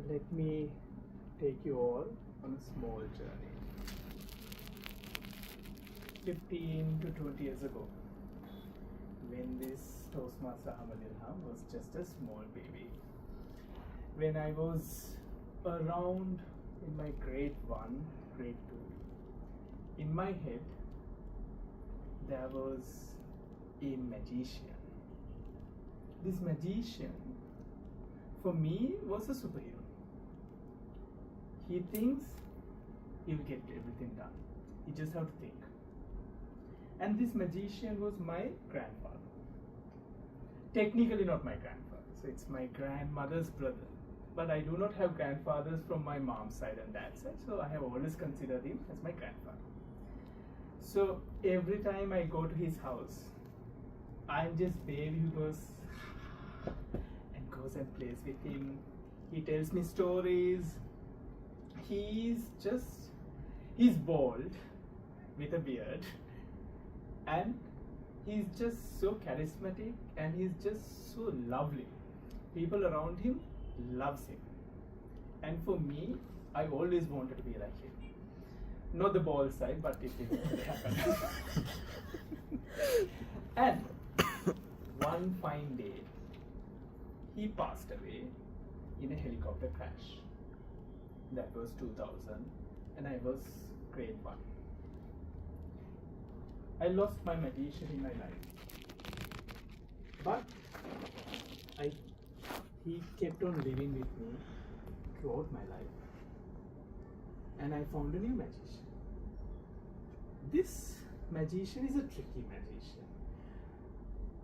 Let me take you all on a small journey. 15 to 20 years ago, when this Toastmaster Ahmad Ilham was just a small baby. When I was around in my grade 1, grade 2, in my head there was a magician. This magician for me was a superhero. He thinks he'll get everything done. He just have to think. And this magician was my grandfather. Technically not my grandfather, so it's my grandmother's brother. But I do not have grandfathers from my mom's side and dad's side, so I have always considered him as my grandfather. So every time I go to his house, I'm just baby who goes and goes and plays with him. He tells me stories. He's bald with a beard, and he's just so charismatic, and he's just so lovely. People around him loves him, and for me, I always wanted to be like him. Not the bald side, but it didn't happen. And one fine day, he passed away in a helicopter crash. That was 2000, and I was grade 1. I lost my magician in my life, but he kept on living with me throughout my life, and I found a new magician. This magician is a tricky magician,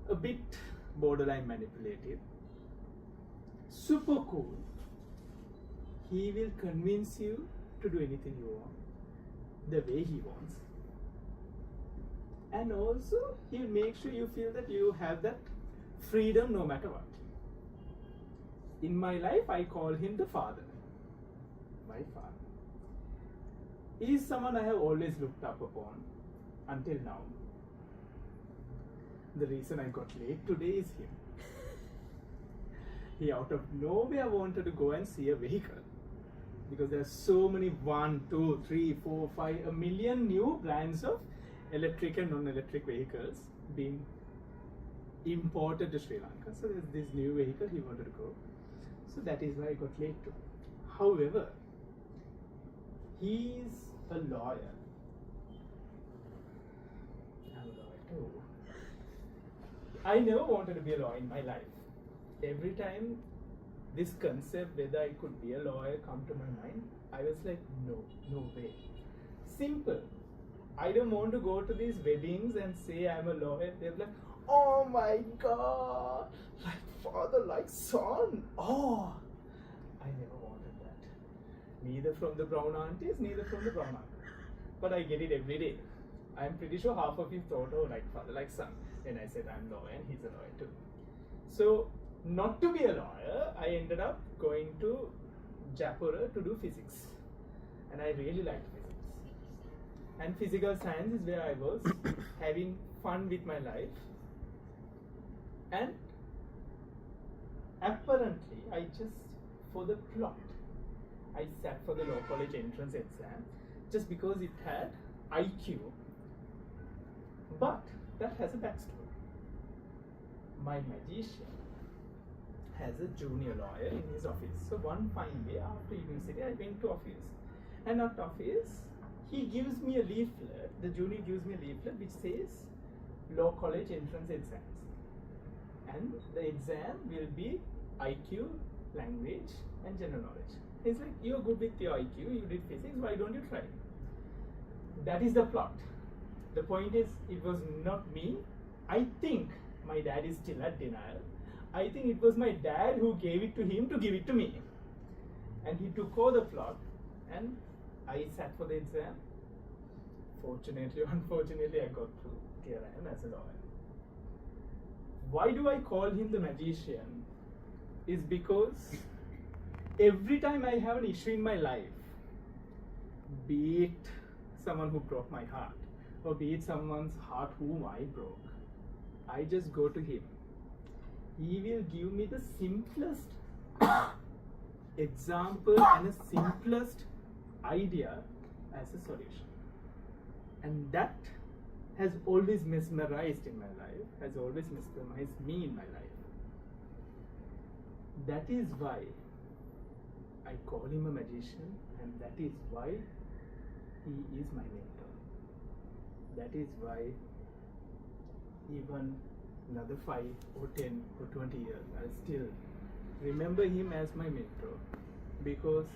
a bit borderline manipulative, super cool. He will convince you to do anything you want, the way he wants. And also, he'll make sure you feel that you have that freedom no matter what. In my life, I call him the father. My father. He is someone I have always looked up upon until now. The reason I got late today is him. He out of nowhere wanted to go and see a vehicle, because there are so many 1, 2, 3, 4, 5, a million new brands of electric and non-electric vehicles being imported to Sri Lanka. So there's this new vehicle he wanted to go. So that is why I got late too. However, he's a lawyer. I'm a lawyer too. I never wanted to be a lawyer in my life. Every time this concept whether I could be a lawyer come to my mind, I was like, no way. Simple. I don't want to go to these weddings and say I'm a lawyer. They're like, oh my God, like father, like son. Oh, I never wanted that. Neither from the brown aunties, neither from the brown uncle. But I get it every day. I'm pretty sure half of you thought, oh, like father, like son. Then I said I'm lawyer and he's a lawyer too. So, not to be a lawyer, I ended up going to Japura to do physics. And I really liked physics. And physical science is where I was having fun with my life. And apparently, I just, for the plot, I sat for the law college entrance exam just because it had IQ. But that has a backstory. My magician has a junior lawyer in his office. So one fine day after university, I went to office. And at office, he gives me a leaflet, the junior gives me a leaflet which says law college entrance exams. And the exam will be IQ, language and general knowledge. He's like, you're good with your IQ, you did physics, why don't you try? That is the plot. The point is, it was not me. I think my dad is still at denial. I think it was my dad who gave it to him to give it to me. And he took over the plot, and I sat for the exam. Fortunately or unfortunately, I got through. Here I am as a lawyer. Why do I call him the magician? Is because every time I have an issue in my life, be it someone who broke my heart, or be it someone's heart whom I broke, I just go to him. He will give me the simplest example and a simplest idea as a solution. And that has always mesmerized in my life, has always mesmerized me in my life. That is why I call him a magician, and that is why he is my mentor. That is why even another 5 or 10 or 20 years, I still remember him as my mentor, because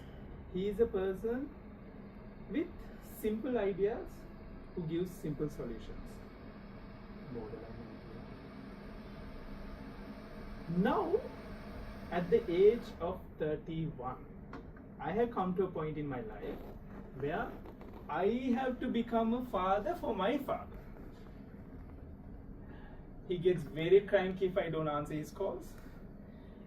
he is a person with simple ideas who gives simple solutions. Now, at the age of 31, I have come to a point in my life where I have to become a father for my father. He gets very cranky if I don't answer his calls.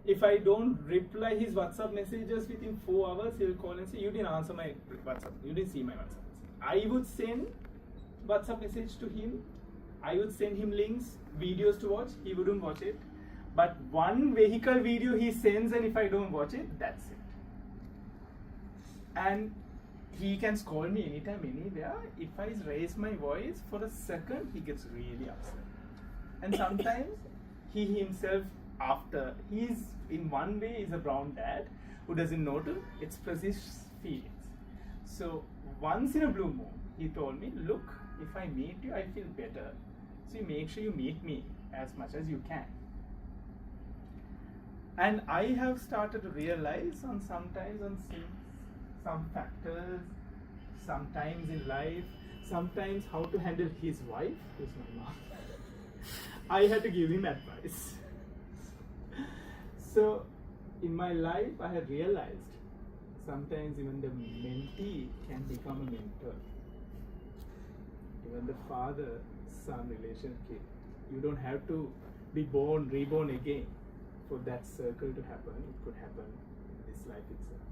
If I don't reply his WhatsApp messages within 4 hours, he'll call and say, "You didn't answer my WhatsApp. You didn't see my WhatsApp." I would send WhatsApp message to him. I would send him links, videos to watch. He wouldn't watch it. But one vehicle video he sends, and if I don't watch it, that's it. And he can scold me anytime, anywhere. If I raise my voice for a second, he gets really upset. And sometimes he himself, after he's in one way is a brown dad who doesn't know to express his feelings. So once in a blue moon, he told me, "Look, if I meet you, I feel better. So you make sure you meet me as much as you can." And I have started to realize on sometimes on some factors, sometimes in life, sometimes how to handle his wife, who's my mom. I had to give him advice. So in my life, I have realized sometimes even the mentee can become a mentor. Even the father-son relationship, you don't have to be reborn again for that circle to happen. It could happen in this life itself.